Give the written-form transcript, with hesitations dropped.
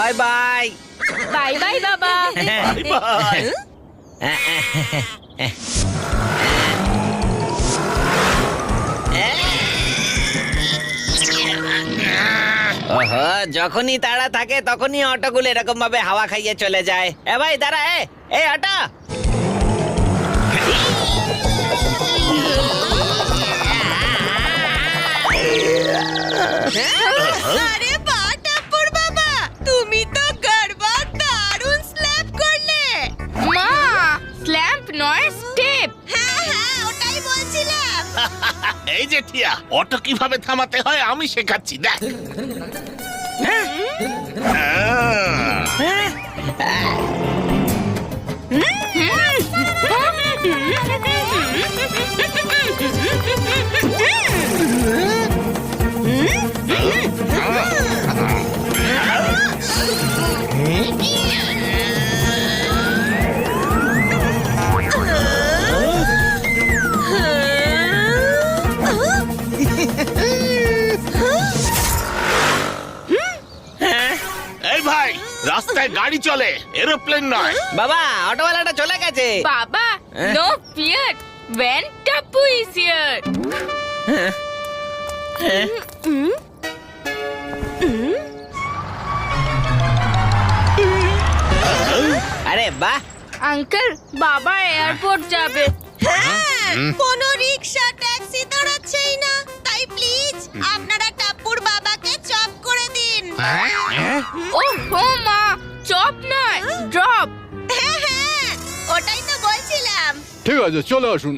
Bye bye. Bye bye বাবা। By. ওহো, যখনই তাড়া থাকে তখনই অটোগুলো এরকম ভাবে হাওয়া খাইয়ে চলে যায়। এ ভাই দাঁড়া, এ অটো। আরে বাহ টাপ্পুর বাবা, তুমি তো গড়বড় দারুণ স্ল্যাপ করলে। মা, স্ল্যাম্প নয় স্টেপ। হ্যাঁ হ্যাঁ, ওটাই বলছিলাম। এই যে টিয়া, অটো কিভাবে থামাতে হয় আমি শেখাচ্ছি, দেখ। এই ভাই, রাস্তায় গাড়ি চলে, এরোপ্লেন নয়। বাবা, অটোওয়ালাটা চলে গেছে। বাবা, no fear when Tappu is here. আরে বাহ। আঙ্কেল, বাবা এয়ারপোর্ট যাবে। হ্যাঁ, কোনো রিকশা ট্যাক্সি দৌড়াচ্ছেই না, তাই প্লিজ আপনারা টাপ্পুর বাবাকে চপ করে দিন। ও হো মা, চপ নয়, ড্রপ। হ্যাঁ হ্যাঁ, ওটাই তো বলছিলাম। ঠিক আছে, চলে আসুন।